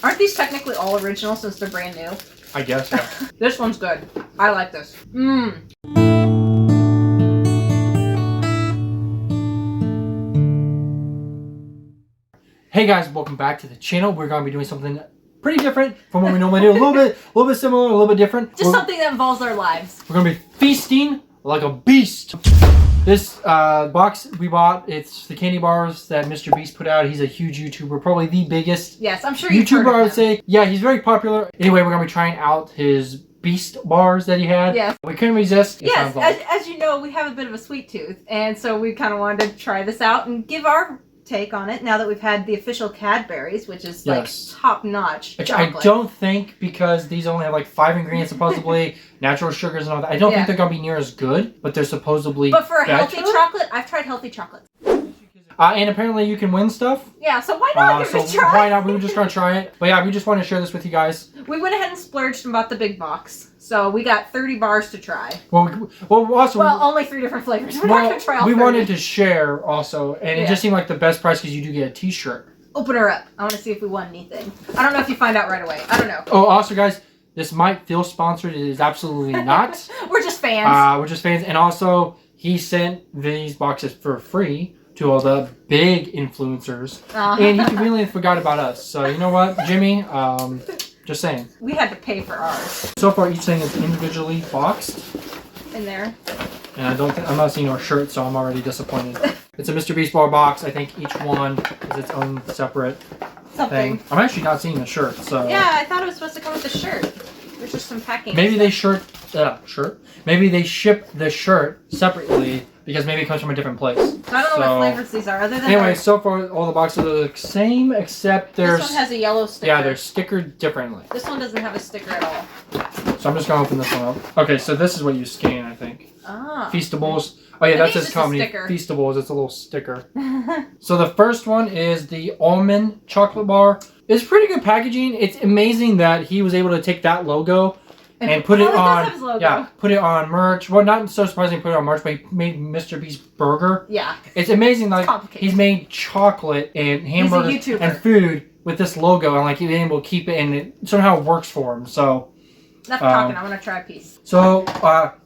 Aren't these technically all original since they're brand new? I guess, yeah. This one's good. I like this. Mmm. Hey guys, welcome back to the channel. We're going to be doing something pretty different from what we normally do. A little bit similar, a little bit different. Just something that involves our lives. We're going to be feasting like a beast. This box we bought, it's the candy bars that Mr. Beast put out. He's a huge YouTuber, probably the biggest Yes, I'm sure you've YouTuber, heard of I would him. say. Yeah, he's very popular. Anyway, we're going to be trying out his Beast bars that he had. Yes. We couldn't resist. Yes, as you know, we have a bit of a sweet tooth. And so we kind of wanted to try this out and give our take on it now that we've had the official Cadbury's, which is like top-notch Which chocolate. I don't think, because these only have like 5 ingredients supposedly, natural sugars and all that. I don't think they're going to be near as good, but they're supposedly But for a better. healthy chocolate, I've tried healthy chocolate. And apparently you can win stuff. Yeah, so why not give it a try? Why not? We were just going to try it. But yeah, we just want to share this with you guys. We went ahead and splurged and bought the big box. So we got 30 bars to try. Well, Only 3 different flavors. We're not going to try all 30. We wanted to share also, and it just seemed like the best price because you do get a t-shirt. Open her up. I want to see if we won anything. I don't know if you find out right away. I don't know. Oh, also guys, this might feel sponsored. It is absolutely not. We're just fans. We're just fans. And also, he sent these boxes for free to all the big influencers. And he conveniently forgot about us. So, you know what, Jimmy? Just saying. We had to pay for ours. So far, each thing is individually boxed. In there. And I'm not seeing our shirt, so I'm already disappointed. It's a Mr. Beast bar box. I think each one is its own separate thing. I'm actually not seeing the shirt, so... Yeah, I thought it was supposed to come with the shirt. There's just some packing. Maybe they Maybe they ship the shirt separately because maybe it comes from a different place. I don't know what flavors these are, other than... Anyway, so far all the boxes are the same, except there's... This one has a yellow sticker. Yeah, they're stickered differently. This one doesn't have a sticker at all. So I'm just going to open this one up. Okay, so this is what you scan, I think. Ah. Feastables. Oh yeah, that's his company. Feastables, it's a little sticker. So the first one is the almond chocolate bar. It's pretty good packaging. It's amazing that he was able to take that logo and put it on. Yeah, put it on merch. Well, not so surprising, put it on merch, but he made Mr. Beast burger. Yeah, it's amazing. Like he's made chocolate and hamburgers and food with this logo, and like he's been able to keep it, and it somehow works for him. So. Enough talking. I want to try a piece. So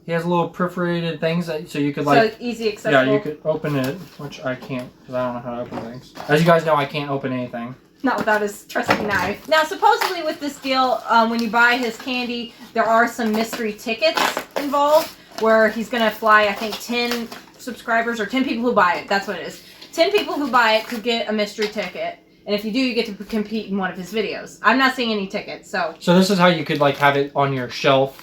he has little perforated things so you could like. So easy accessible. Yeah, you could open it, which I can't because I don't know how to open things. As you guys know, I can't open anything. Not without his trusty knife. Now, supposedly with this deal, when you buy his candy, there are some mystery tickets involved where he's going to fly, I think, 10 subscribers or 10 people who buy it. That's what it is. 10 people who buy it could get a mystery ticket. And if you do, you get to compete in one of his videos. I'm not seeing any tickets, so... So this is how you could, like, have it on your shelf.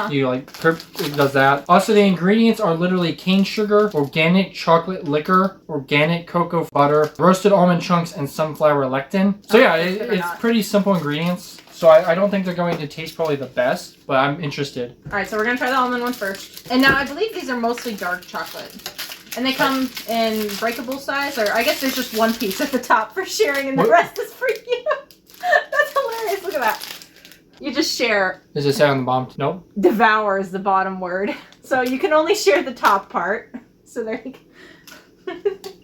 You, like, it does that. Also, the ingredients are literally cane sugar, organic chocolate liquor, organic cocoa butter, roasted almond chunks, and sunflower lectin. So, yeah, it's pretty simple ingredients. So I don't think they're going to taste probably the best, but I'm interested. Alright, so we're going to try the almond one first. And now I believe these are mostly dark chocolate. And they come in breakable size, or I guess there's just one piece at the top for sharing and the rest is for you. That's hilarious. Look at that. You just share. Does it say on the bottom? Nope. Devour is the bottom word. So you can only share the top part. So there you go.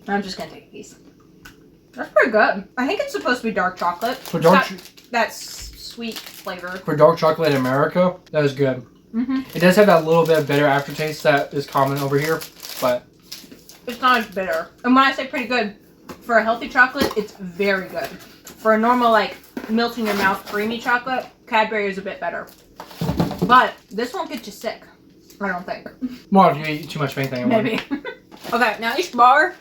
I'm just going to take a piece. That's pretty good. I think it's supposed to be dark chocolate. For dark that sweet flavor. For dark chocolate in America, that is good. It does have that little bit of bitter aftertaste that is common over here, but... It's not as bitter. And when I say pretty good, for a healthy chocolate, it's very good. For a normal, like, melt in your mouth creamy chocolate, Cadbury is a bit better. But this won't get you sick, I don't think. Well, if you eat too much of anything. Maybe. Okay, now each bar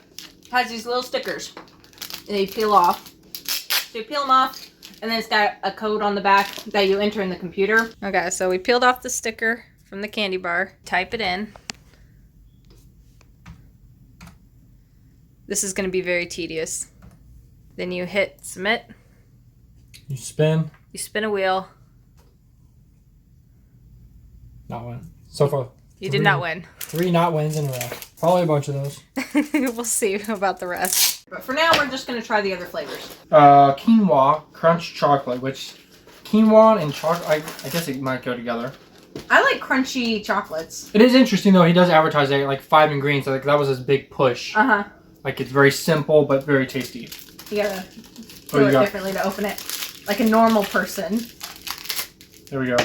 has these little stickers. They peel off. So you peel them off, and then it's got a code on the back that you enter in the computer. Okay, so we peeled off the sticker from the candy bar. Type it in. This is going to be very tedious. Then you hit submit. You spin. You spin a wheel. Not win. So far. You did not win. 3 not wins in a row. Probably a bunch of those. We'll see about the rest. But for now, we're just going to try the other flavors. Quinoa crunch chocolate, which quinoa and chocolate, I guess it might go together. I like crunchy chocolates. It is interesting though. He does advertise like 5 ingredients. Like that was his big push. Like it's very simple but very tasty. You gotta do it differently to open it. like a normal person. There we go.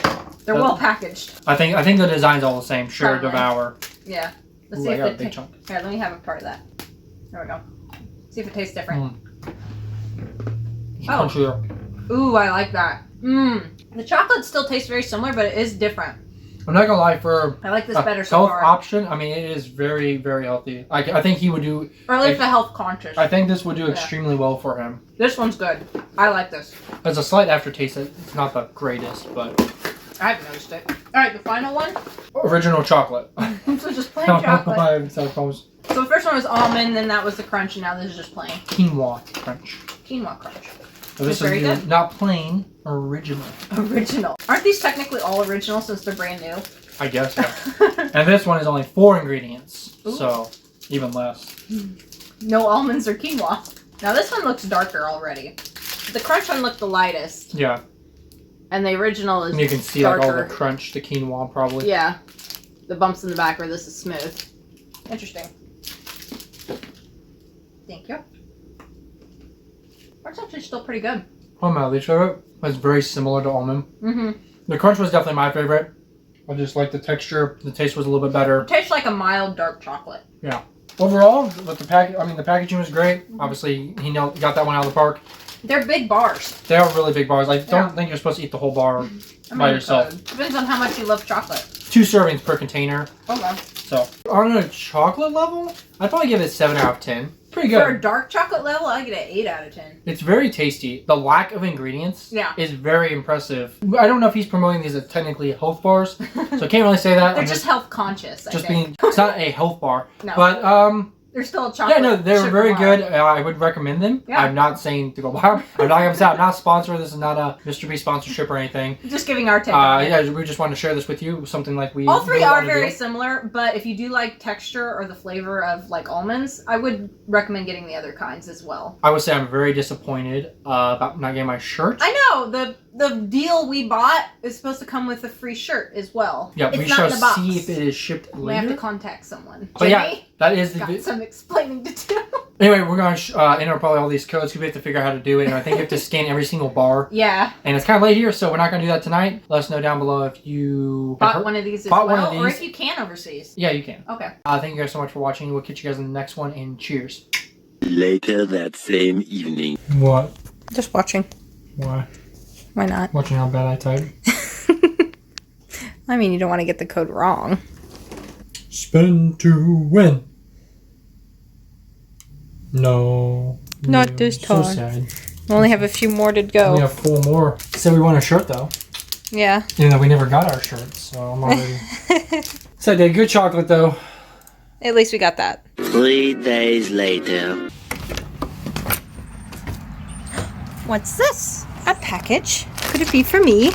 They're well packaged. I think the design's all the same. Sure, Probably. devour. Yeah. Let's Ooh, see I if got a it big chunk. Here, let me have a part of that. There we go. See if it tastes different. Oh. Crunchier. Ooh, I like that. Mmm. The chocolate still tastes very similar, but it is different. I'm not gonna lie, for I like this a better so health far. option, I mean, it is very, very healthy. I think he would do. Or at least the health conscious. I think this would do extremely well for him. This one's good. I like this. There's a slight aftertaste. It's not the greatest, but I haven't noticed it. Alright, the final one. original chocolate. So just plain I don't know chocolate. why I'm so close. So the first one was almond, then that was the crunch, and now this is just plain. Quinoa crunch. Quinoa crunch. So this It's very is good. not plain, original. Original. Aren't these technically all original since they're brand new? I guess, yeah. And this one is only 4 ingredients, Ooh. so even less. No almonds or quinoa. Now this one looks darker already. The crunch one looked the lightest, Yeah, and the original is and you can see darker. like all the crunch, the quinoa probably. Yeah. The bumps in the back where this is smooth. Interesting. Thank you. That's actually still pretty good. Oh my least favorite was very similar to almond. Mm-hmm. The crunch was definitely my favorite. I just like the texture. The taste was a little bit better. It tastes like a mild dark chocolate. Overall, with the the packaging was great. Obviously, he got that one out of the park. They're big bars. They are really big bars. I don't Yeah. think you're supposed to eat the whole bar I mean, by yourself. Depends on how much you love chocolate. 2 servings per container. Okay. So on a chocolate level, I'd probably give it 7 out of 10. Pretty For a good. dark chocolate level, I get an 8 out of 10. It's very tasty. The lack of ingredients Yeah. is very impressive. I don't know if he's promoting these as technically health bars, so I can't really say that. They're I'm just health conscious, I just think. being. It's not a health bar, No. but They're still a chocolate. yeah, no, they're sugar very bar. good. I would recommend them. Yeah. I'm not saying to go buy them. I'm not gonna say I'm not sponsored. This is not a Mr. B sponsorship or anything. Just giving our take on it. Yeah, we just wanted to share this with you. Something like we All three really are wanted to very do. similar, but if you do like texture or the flavor of like almonds, I would recommend getting the other kinds as well. I would say I'm very disappointed about not getting my shirt. I know the deal we bought is supposed to come with a free shirt as well. Yeah, it's we not shall in the box. see if it is shipped We have to later. contact someone. But yeah, Jimmy, that is the. got some explaining to do. Anyway, we're going to enter probably all these codes because we have to figure out how to do it. And I think you have to scan every single bar. Yeah, And it's kind of late here, so we're not going to do that tonight. Let us know down below if you bought one of these as bought well, one of or these. if you can overseas. Yeah, you can. Okay. Thank you guys so much for watching. We'll catch you guys in the next one, and cheers. Later that same evening. What? Just watching. Why? Why not? Watching how bad I type. I mean, you don't want to get the code wrong. Spin to win. No. Not Yeah, this so time. sad. We only have a few more to We go. have 4 more. Said we want a shirt though. Yeah. Even though we never got our shirts, so I'm already. So I did good chocolate though. At least we got that. 3 days later. What's this? A package? Could it be for me?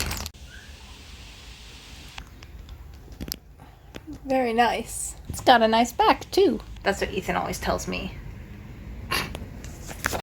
Very nice. It's got a nice back too. That's what Ethan always tells me.